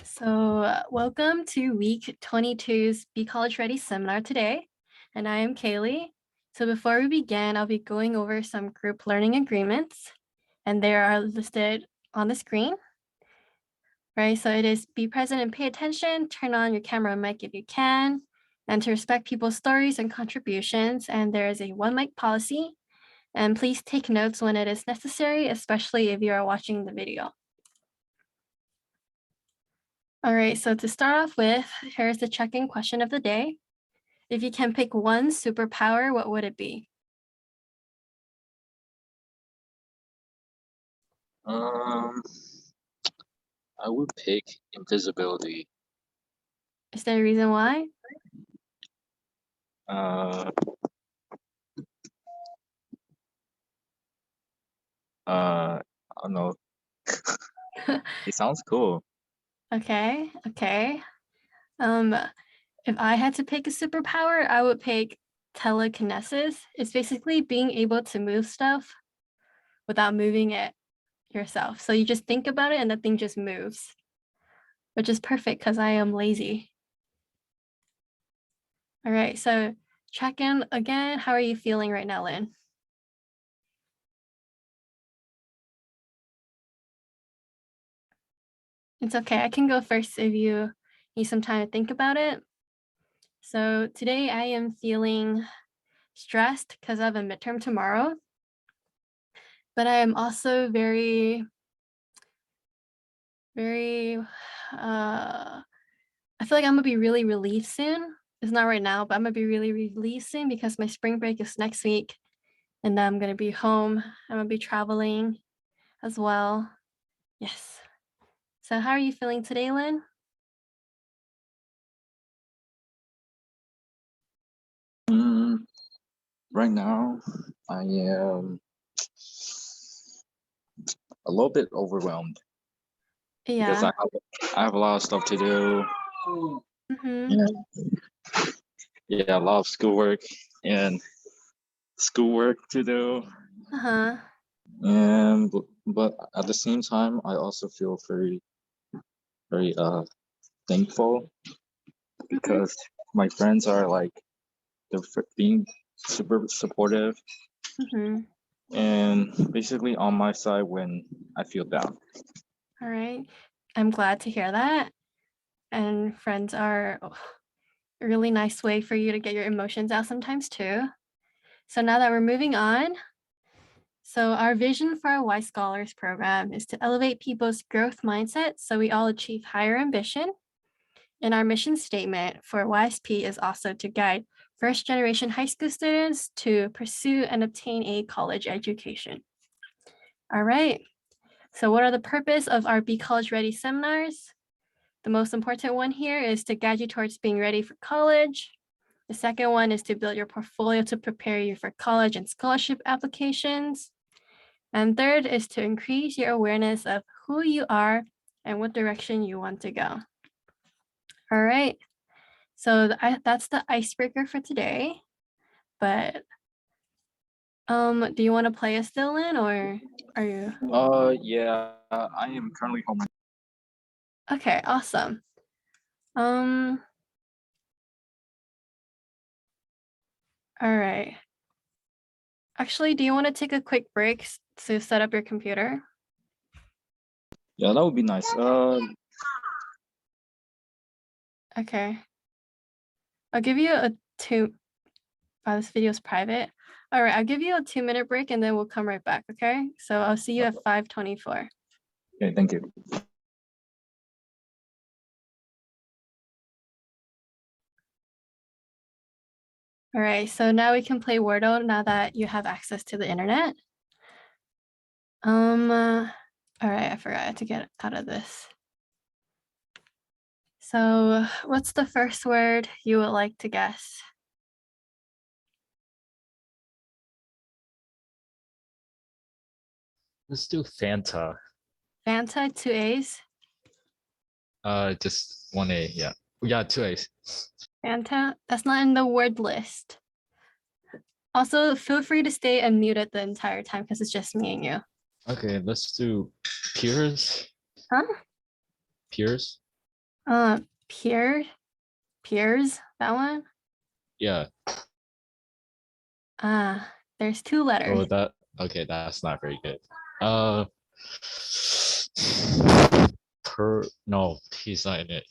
Welcome to week 22's Be College Ready seminar today, and I am Kaylee. So before we begin, I'll be going over some group learning agreements, and they are listed on the screen. Right, so it is be present and pay attention, turn on your camera and mic if you can, and to respect people's stories and contributions, and there is a one mic policy, and please take notes when it is necessary, especially if you are watching the video. All right, so to start off with, here's the check-in question of the day. If you can pick one superpower, what would it be? I would pick invisibility. Is there a reason why? I don't know. It sounds cool. Okay. If I had to pick a superpower, I would pick telekinesis. It's basically being able to move stuff without moving it yourself. So you just think about it and the thing just moves, which is perfect because I am lazy. All right, so check in again. How are you feeling right now, Lynn? It's okay. I can go first if you need some time to think about it. So today I am feeling stressed because I have a midterm tomorrow, but I am also very, I feel like I'm gonna be really relieved soon. It's not right now, but I'm gonna be really relieved soon because my spring break is next week and I'm gonna be home. I'm gonna be traveling as well. Yes. So how are you feeling today, Lynn? Right now, I am a little bit overwhelmed because Yeah. I have a lot of stuff to do. Mm-hmm. Yeah, a lot of schoolwork to do. Uh-huh. And but at the same time, I also feel very thankful Mm-hmm. because my friends are like being super supportive Mm-hmm. and basically on my side when I feel down. All right. I'm glad to hear that. And friends are a really nice way for you to get your emotions out sometimes too. So now that we're moving on, so our vision for our Y Scholars program is to elevate people's growth mindset so we all achieve higher ambition. And our mission statement for YSP is also to guide first generation high school students to pursue and obtain a college education. All right. So what are the purpose of our Be College Ready seminars? The most important one here is to guide you towards being ready for college. The second one is to build your portfolio to prepare you for college and scholarship applications. And third is to increase your awareness of who you are and what direction you want to go. All right. So that's the icebreaker for today. But do you want to play us still in or are you? Yeah, I am currently home. Okay, awesome. All right. Actually, do you want to take a quick break to set up your computer? Yeah, that would be nice. Okay. I'll give you a two. Oh, this video is private. All right, I'll give you a 2-minute break and then we'll come right back. Okay. So I'll see you at 5:24. Okay, thank you. All right, so now we can play Wordle now that you have access to the internet. All right, I forgot to get out of this. So what's the first word you would like to guess? Let's do Fanta. Fanta, 2 A's. Just 1A, yeah. Yeah, 2A's. Fanta, that's not in the word list. Also, feel free to stay unmuted the entire time because it's just me and you. Okay, let's do Piers. Huh? Piers. Peer, peers, that one. Yeah. There's 2 letters. Oh, that okay. That's not very good. No, he's not in it.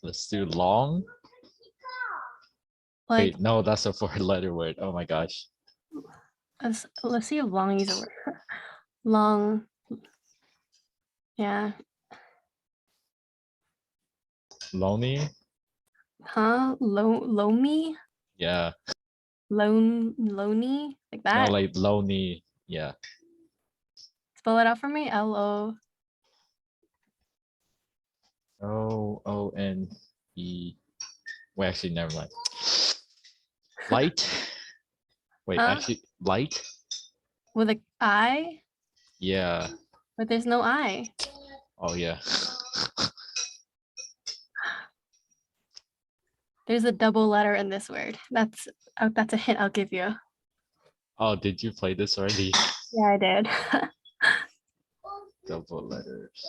Let's do long. Like, Wait, no, that's a 4-letter word. Oh my gosh. let's see if long is a word. Long. Yeah. Lonely. Huh? Loamy? Yeah. Lonely? Like No, that? like lonely. Yeah. Spell it out for me. L-O. Lone. Wait, actually, never mind. Light. Wait, Huh? actually, light. With a I? Yeah. But there's no I. Oh yeah. There's a double letter in this word. That's a hint I'll give you. Oh, did you play this already? Yeah, I did. Double letters.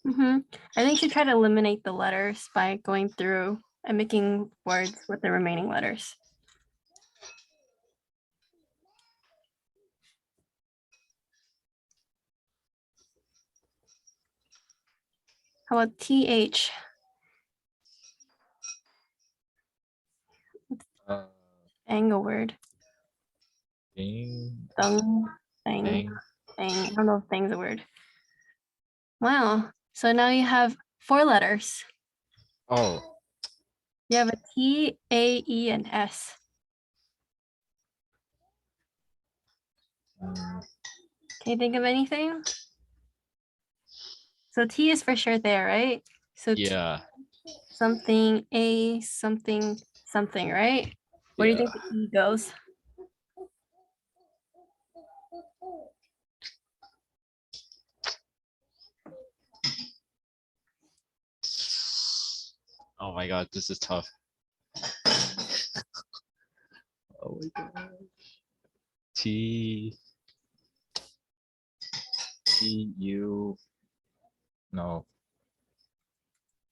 I think you should try to eliminate the letters by going through and making words with the remaining letters. How about TH? Uh, Angle word. thing. Thing. Thing. Thing. Thing. I don't know if thing's a word. Wow. So now you have 4 letters. Oh. You have a T, A, E, and S. Can you think of anything? So T is for sure there, right? So Yeah. something, A, something, something, right? Where do you Yeah. think the E goes? Oh my god, this is tough. Oh my god. T. U. No.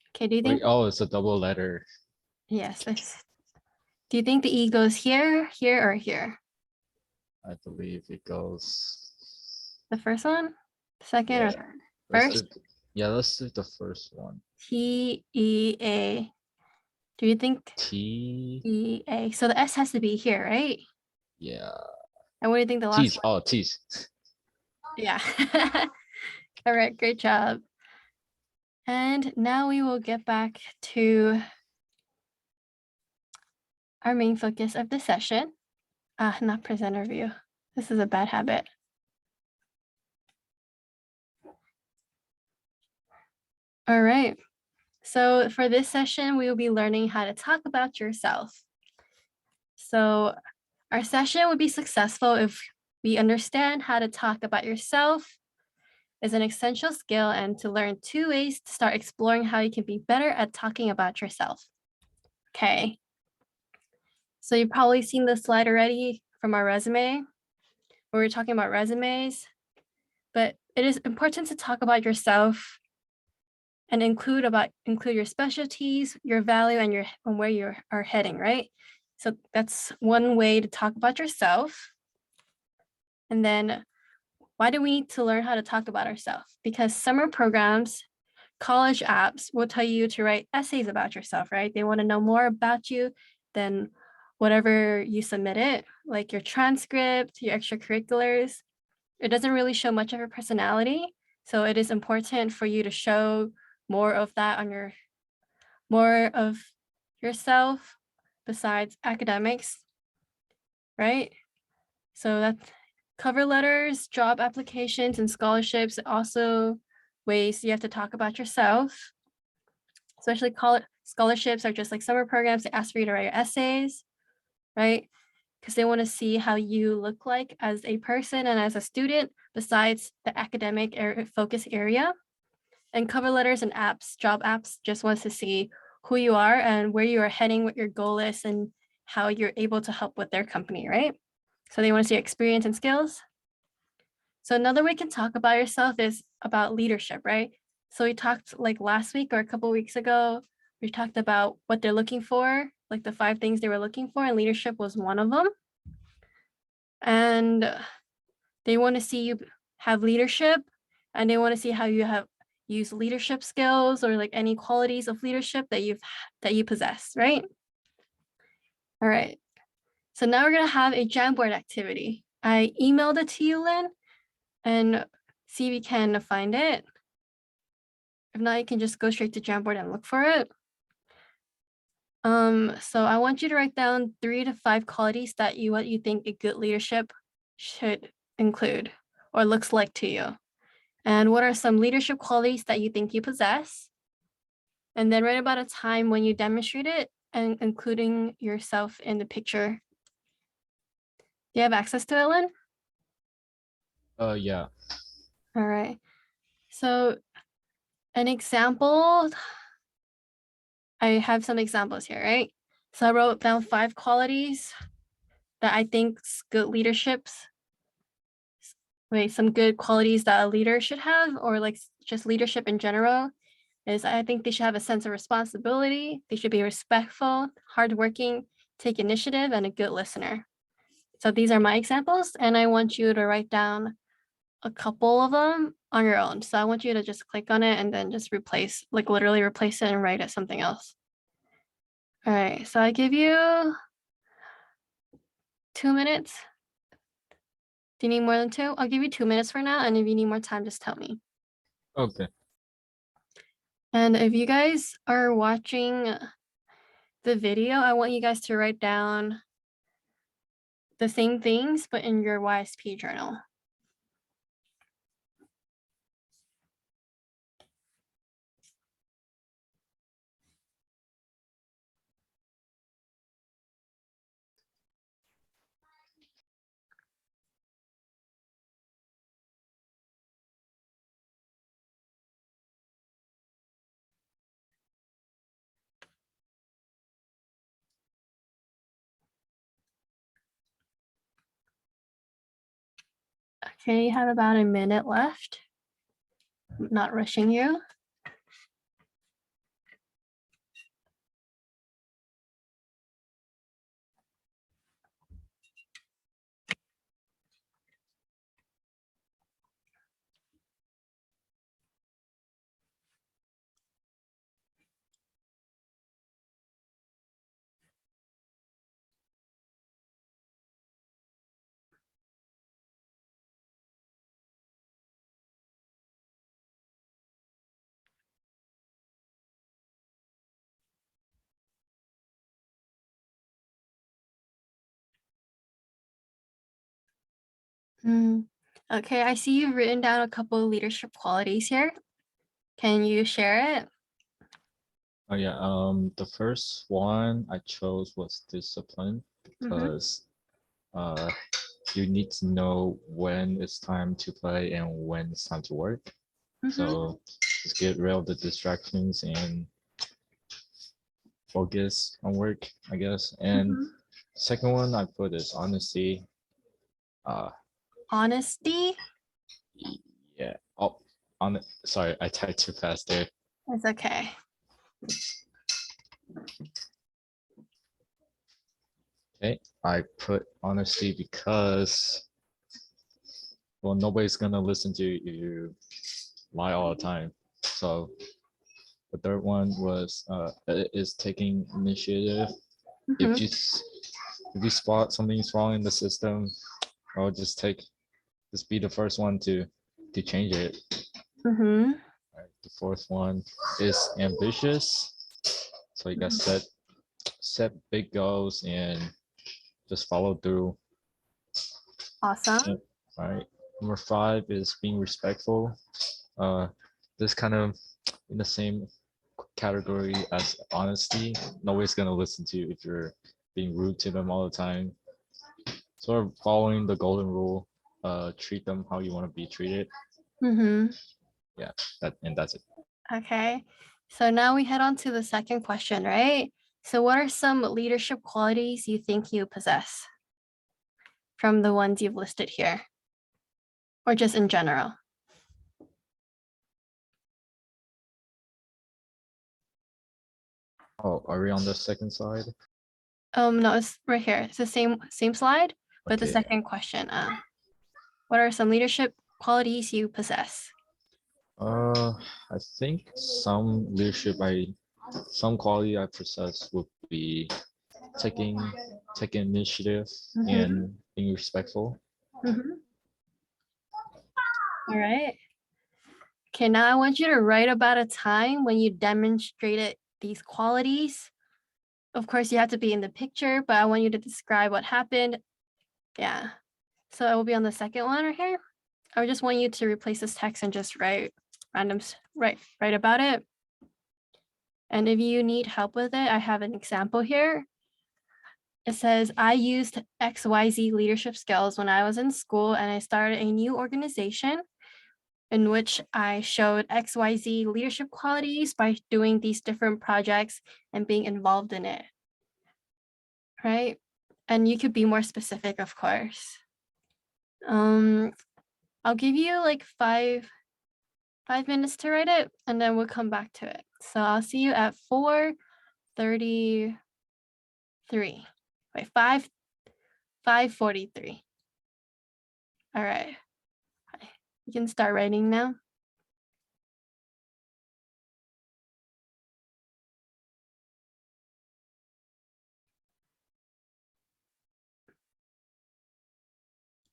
Okay, do you Wait. think, Oh, it's a double letter. yes, do you think the E goes here, here, or here? I believe it goes. The first one? Second or Yeah. third? Let's First, do. Yeah, let's do the first one. T, E, A. Do you think T. E, A? So the S has to be here, right? Yeah. And what do you think the last T's. one? Oh, T's. Yeah. All right, great job. And now we will get back to our main focus of the session. Not presenter view. This is a bad habit. All right. So for this session, we will be learning how to talk about yourself. So our session would be successful if we understand how to talk about yourself is an essential skill and to learn 2 ways to start exploring how you can be better at talking about yourself. Okay. So you've probably seen this slide already from our resume, where we're talking about resumes, but it is important to talk about yourself and include your specialties, your value, and where you are heading, right? So that's one way to talk about yourself. And then why do we need to learn how to talk about ourselves? Because summer programs, college apps will tell you to write essays about yourself, right? They want to know more about you than whatever you submitted, like your transcript, your extracurriculars. It doesn't really show much of your personality. So it is important for you to show more of that more of yourself besides academics, right? So that's cover letters, job applications, and scholarships, also ways you have to talk about yourself. Especially scholarships are just like summer programs. They ask for you to write your essays, right? Because they want to see how you look like as a person and as a student besides the academic focus area. And cover letters and apps, job apps, just wants to see who you are and where you are heading, what your goal is, and how you're able to help with their company, right? So they want to see your experience and skills. So another way you can talk about yourself is about leadership, right? So we talked like last week or a couple weeks ago, we talked about what they're looking for, like the 5 things they were looking for, and leadership was one of them. And they want to see you have leadership, and they want to see how you have used leadership skills or like any qualities of leadership that you possess, right? All right. So now we're gonna have a Jamboard activity. I emailed it to you, Lynn, and see if you can find it. If not, you can just go straight to Jamboard and look for it. So I want you to write down 3 to 5 qualities that what you think a good leadership should include or looks like to you. And what are some leadership qualities that you think you possess? And then write about a time when you demonstrate it and including yourself in the picture. Do you have access to it, Lynn? Yeah. All right. So an example, I have some examples here, right? So I wrote down 5 qualities that I think good leaderships, some good qualities that a leader should have, or like just leadership in general, is I think they should have a sense of responsibility. They should be respectful, hardworking, take initiative, and a good listener. So these are my examples, and I want you to write down a couple of them on your own. So I want you to just click on it and then just replace, like literally replace it and write it something else. All right, so I give you 2 minutes. Do you need more than 2? I'll give you 2 minutes for now, and if you need more time, just tell me. Okay. And if you guys are watching the video, I want you guys to write down the same things, but in your YSP journal. Okay, you have about a minute left. I'm not rushing you. Okay, I see you've written down a couple of leadership qualities here. Can you share it? Oh yeah. The first one I chose was discipline because you need to know when it's time to play and when it's time to work. So just get rid of the distractions and focus on work, I guess. And second one I put is honesty. Honesty? Yeah. Oh, sorry, I typed too fast there. It's okay. Okay, I put honesty because, well, nobody's gonna listen to you if you lie all the time. So the third one was is taking initiative. If you spot something's wrong in the system, or just be the first one to change it. Right, the fourth one is ambitious. So you guys set big goals and just follow through. Awesome. All right. Number 5 is being respectful. This kind of in the same category as honesty. Nobody's gonna listen to you if you're being rude to them all the time. Sort of following the golden rule. Treat them how you want to be treated. Yeah, that's it. Okay, so now we head on to the second question, right? So what are some leadership qualities you think you possess from the ones you've listed here? or just in general? Oh, are we on the second slide? No, it's right here. It's the same slide, but the Okay. second question. What are some leadership qualities you possess? I think some quality I possess would be taking initiative and being respectful. Mhm. All right. Okay, now I want you to write about a time when you demonstrated these qualities. Of course, you have to be in the picture, but I want you to describe what happened. Yeah. So it will be on the second one right here. I just want you to replace this text and just write write about it. And if you need help with it, I have an example here. It says, I used XYZ leadership skills when I was in school and I started a new organization in which I showed XYZ leadership qualities by doing these different projects and being involved in it. Right? And you could be more specific, of course. I'll give you like five minutes to write it and then we'll come back to it. So I'll see you at 4:33. Wait, 5:43. All right. You can start writing now.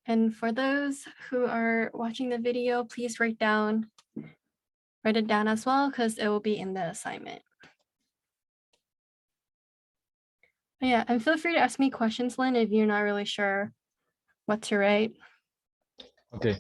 And for those who are watching the video, please write it down as well because it will be in the assignment. Yeah, and feel free to ask me questions, Lynn, if you're not really sure what to write. Okay.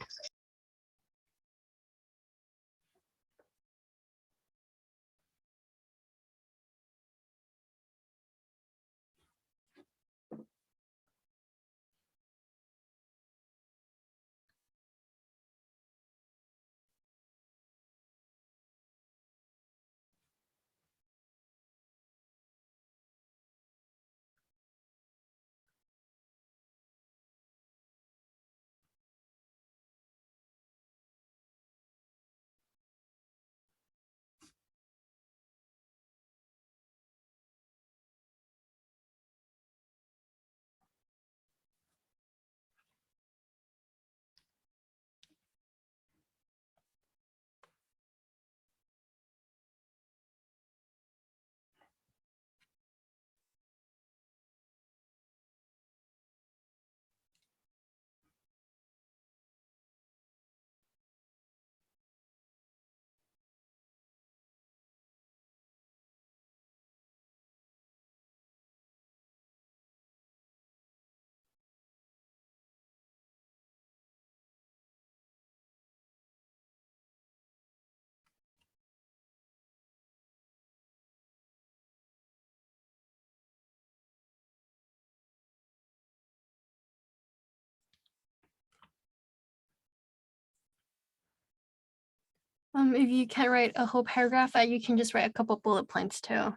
If you can't write a whole paragraph, you can just write a couple bullet points too.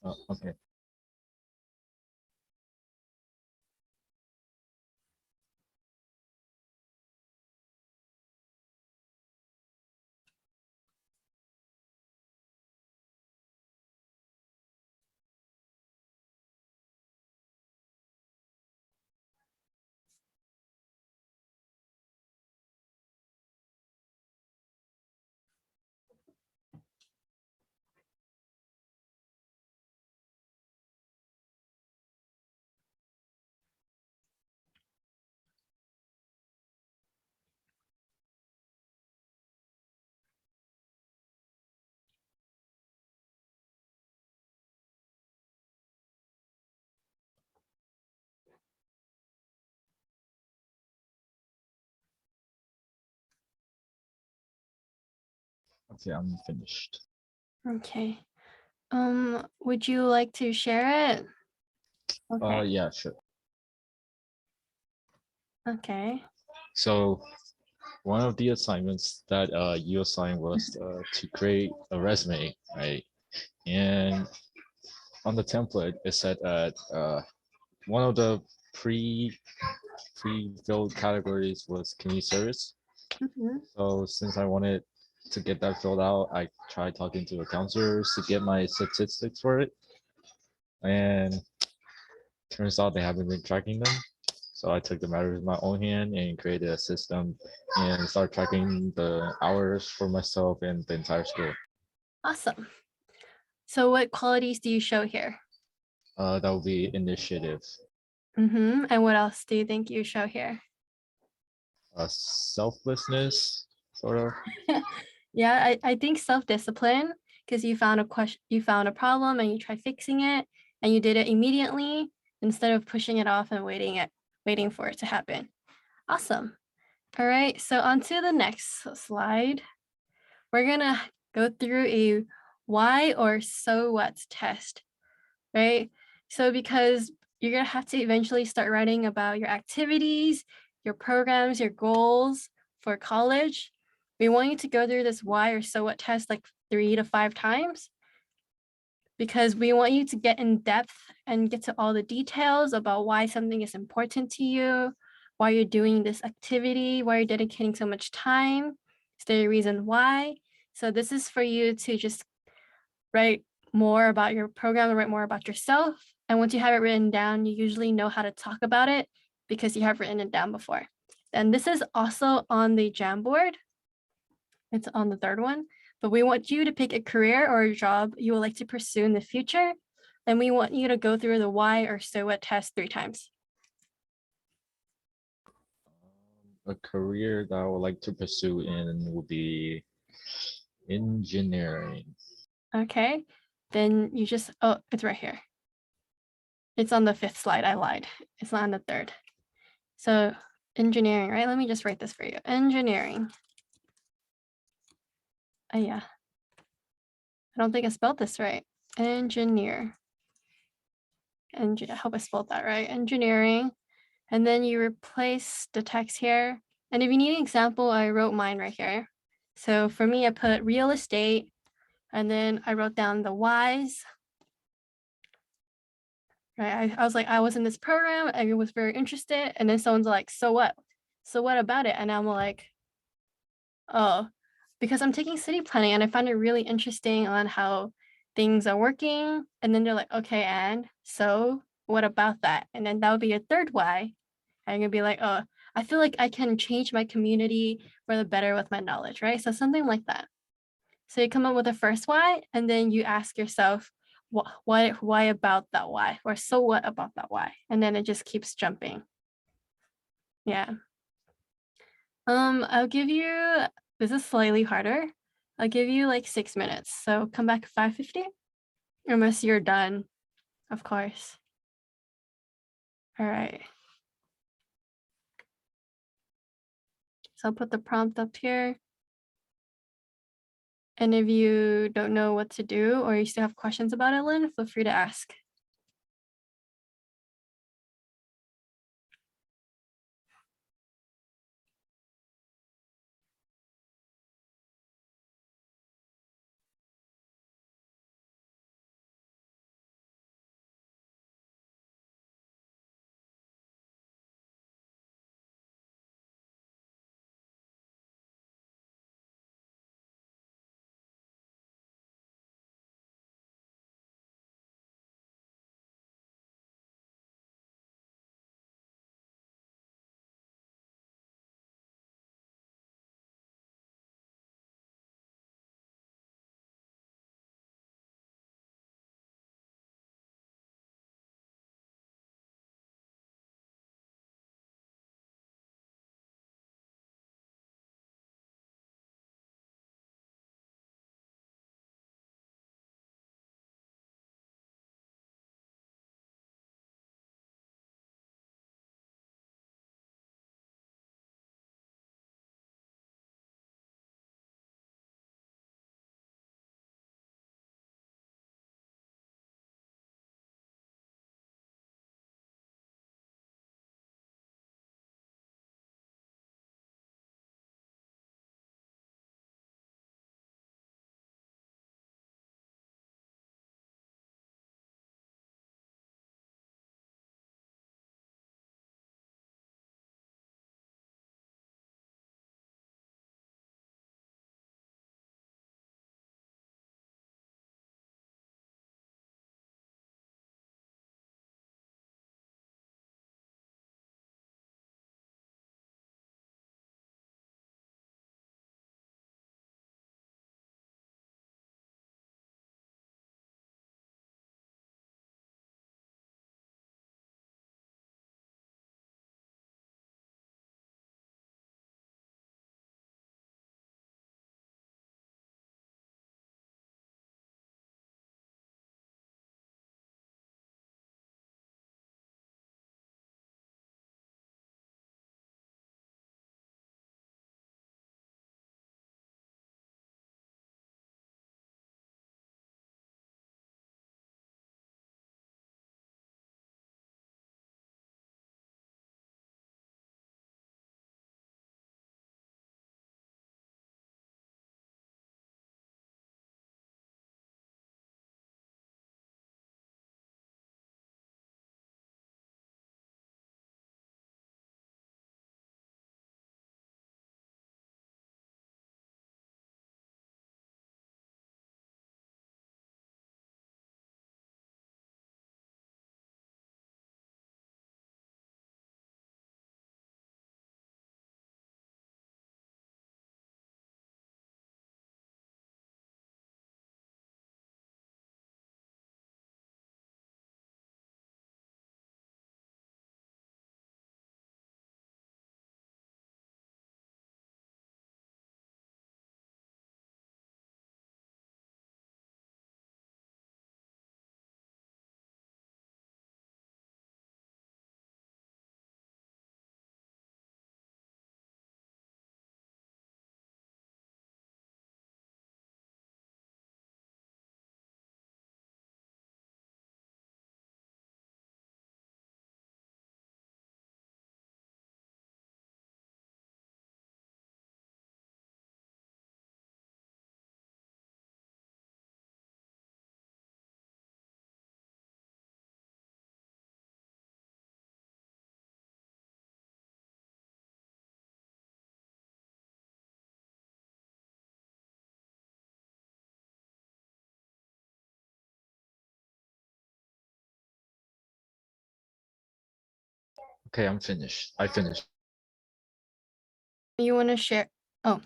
Okay. Okay, I'm finished. Okay. Would you like to share it? Okay. Yeah, sure. Okay. So one of the assignments that you assigned was to create a resume, right? And on the template, it said that one of the pre-filled categories was community service. Mhm. So since I wanted to get that filled out, I tried talking to the counselors to get my statistics for it. And turns out they haven't been tracking them. So I took the matters in my own hand and created a system and started tracking the hours for myself and the entire school. Awesome. So what qualities do you show here? That would be initiative, And what else do you think you show here? selflessness, sort of. Yeah, I think self-discipline, because you found a problem and you tried fixing it and you did it immediately instead of pushing it off and waiting for it to happen. Awesome. All right, so on to the next slide. We're gonna go through a why or so what test, right? So because you're gonna have to eventually start writing about your activities, your programs, your goals for college. We want you to go through this why or so what test like 3 to 5 times because we want you to get in depth and get to all the details about why something is important to you, why you're doing this activity, why you're dedicating so much time. Is there a reason why? So this is for you to just write more about your program and write more about yourself. And once you have it written down, you usually know how to talk about it because you have written it down before. And this is also on the Jamboard. It's on the third one, but we want you to pick a career or a job you would like to pursue in the future. And we want you to go through the why or so what test 3 times. A career that I would like to pursue in would be engineering. Okay, then you just, oh, it's right here. It's on the 5th slide, I lied. It's not on the 3rd. So engineering, right? Let me just write this for you. Engineering. Oh yeah. I don't think I spelled this right. Engineer. And I hope I spelled that right. Engineering. And then you replace the text here. And if you need an example, I wrote mine right here. So for me, I put real estate, and then I wrote down the whys. Right. I was like, I was in this program, I was very interested. And then someone's like, so what? So what about it? And I'm like, oh, because I'm taking city planning and I find it really interesting on how things are working. And then they're like, okay, and so what about that? And then that would be your third why. And you'll be like, oh, I feel like I can change my community for the better with my knowledge, right? So something like that. So you come up with a first why, and then you ask yourself, why about that why? Or so what about that why? And then it just keeps jumping. Yeah. I'll give you, this is slightly harder. I'll give you like 6 minutes. So come back at 5:50, unless you're done, of course. All right. So I'll put the prompt up here. And if you don't know what to do or you still have questions about it, Lynn, feel free to ask. Okay, I'm finished. I finished. You want to share? Oh,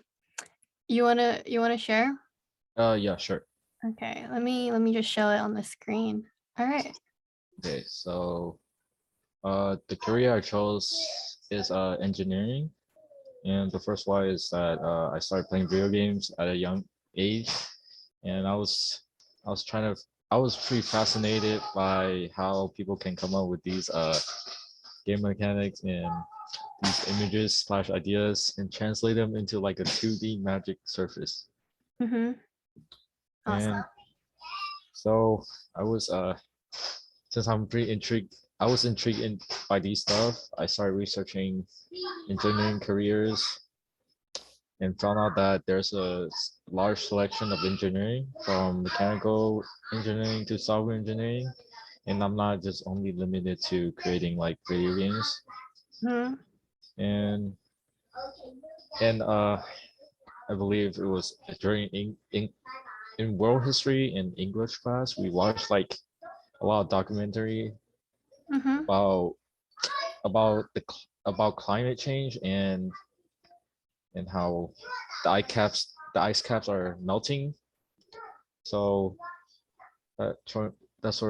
you wanna share? Yeah, sure. Okay, let me just show it on the screen. All right. Okay, so the career I chose is engineering, and the first why is that I started playing video games at a young age, and I was trying to I was pretty fascinated by how people can come up with these game mechanics and these images slash ideas and translate them into like a 2D magic surface. Mm-hmm. Awesome. And so I was since I'm pretty intrigued, I was intrigued by these stuff. I started researching engineering careers and found out that there's a large selection of engineering from mechanical engineering to software engineering. And I'm not just only limited to creating like video games. Mm-hmm. And and I believe it was during in world history in English class, we watched like a lot of documentary Mm-hmm. about about climate change and how the ice caps are melting. So that sort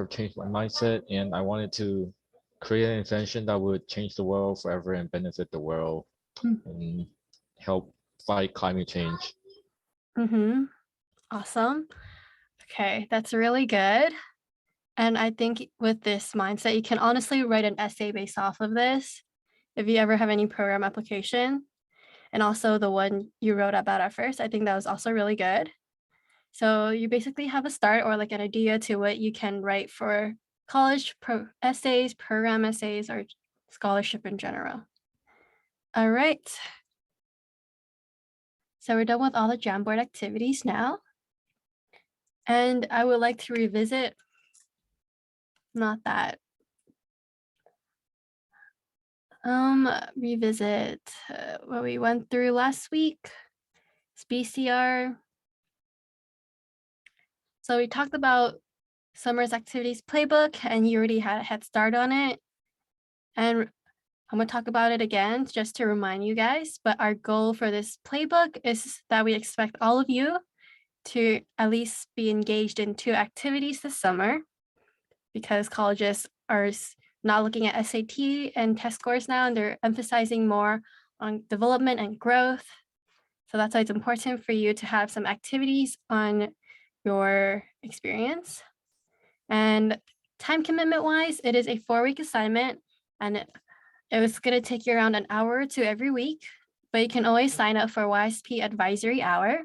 of changed my mindset, and I wanted to create an invention that would change the world forever and benefit the world and help fight climate change. Mm-hmm. Awesome. Okay, that's really good. And I think with this mindset, you can honestly write an essay based off of this if you ever have any program application. And also the one you wrote about at first, I think that was also really good. So you basically have a start or like an idea to what you can write for college essays, program essays, or scholarship in general. All right. So we're done with all the Jamboard activities now. And I would like to revisit, not that, revisit what we went through last week. It's BCR. So we talked about summer's activities playbook and you already had a head start on it. And I'm gonna talk about it again just to remind you guys, but our goal for this playbook is that we expect all of you to at least be engaged in 2 activities this summer because colleges are not looking at SAT and test scores now, and they're emphasizing more on development and growth. So that's why it's important for you to have some activities on your experience. And time commitment wise, it is a 4-week assignment and it was going to take you around an hour or 2 every week, but you can always sign up for YSP Advisory Hour.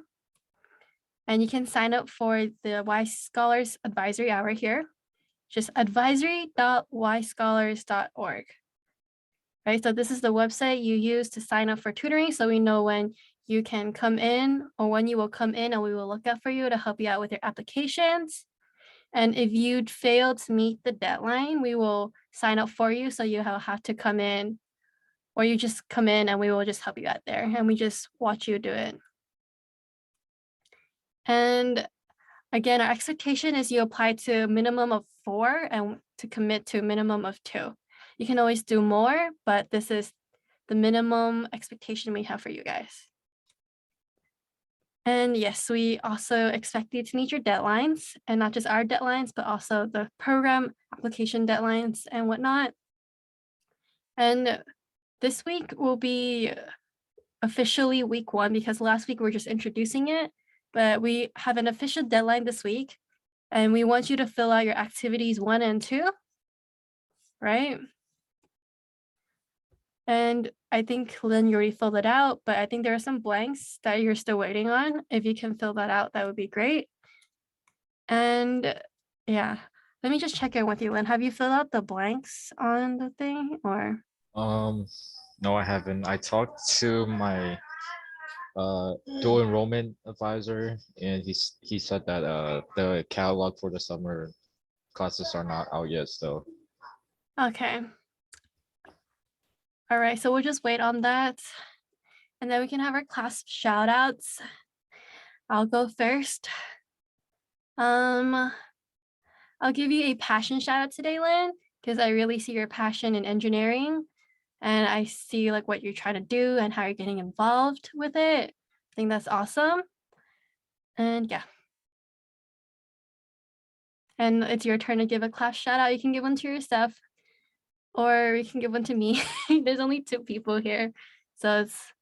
And you can sign up for the Y Scholars Advisory Hour here, just advisory.yscholars.org. Right, so this is the website you use to sign up for tutoring, so we know when you can come in or when you will come in, and we will look out for you to help you out with your applications. And if you'd failed to meet the deadline, we will sign up for you, so you have to come in, or you just come in and we will just help you out there, and we just watch you do it. And again, our expectation is you apply to a minimum of 4 and to commit to a minimum of 2. You can always do more, but this is the minimum expectation we have for you guys. And yes, we also expect you to meet your deadlines, and not just our deadlines, but also the program application deadlines and whatnot. And this week will be officially week 1 because last week we're just introducing it, but we have an official deadline this week, and we want you to fill out your activities 1 and 2, right? And I think, Lynn, you already filled it out, but I think there are some blanks that you're still waiting on. If you can fill that out, that would be great. And yeah, let me just check in with you, Lynn. Have you filled out the blanks on the thing or? No, I haven't. I talked to my dual enrollment advisor, and he said that the catalog for the summer classes are not out yet. So Okay. All right, so we'll just wait on that. And then we can have our class shout outs. I'll go first. I'll give you a passion shout out today, Lynn, because I really see your passion in engineering. and I see like what you're trying to do and how you're getting involved with it. I think that's awesome. And yeah. And it's your turn to give a class shout out. You can give one to yourself or you can give one to me. There's only 2 people here. So it's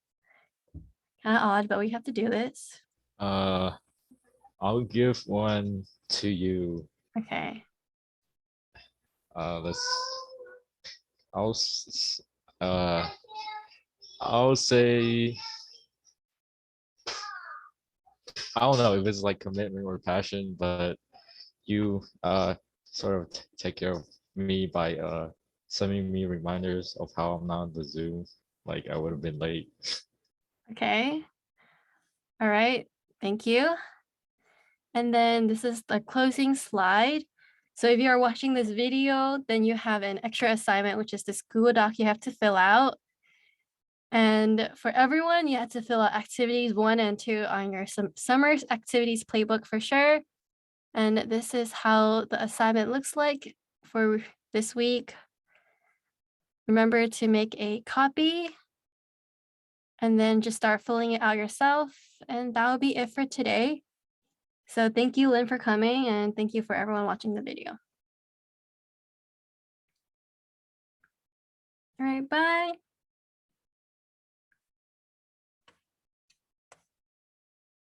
kind of odd, but we have to do this. I'll give one to you. Okay. Let's. I'll. I'll say. I don't know if it's like commitment or passion, but you sort of take care of me by sending me reminders of how I'm not on the Zoom. Like I would have been late. Okay. All right. Thank you. And then this is the closing slide. So if you are watching this video, then you have an extra assignment, which is this Google Doc you have to fill out. And for everyone, you have to fill out activities 1 and 2 on your summer activities playbook for sure. And this is how the assignment looks like for this week. Remember to make a copy and then just start filling it out yourself. And that will be it for today. So thank you, Lynn, for coming, and thank you for everyone watching the video. All right, bye.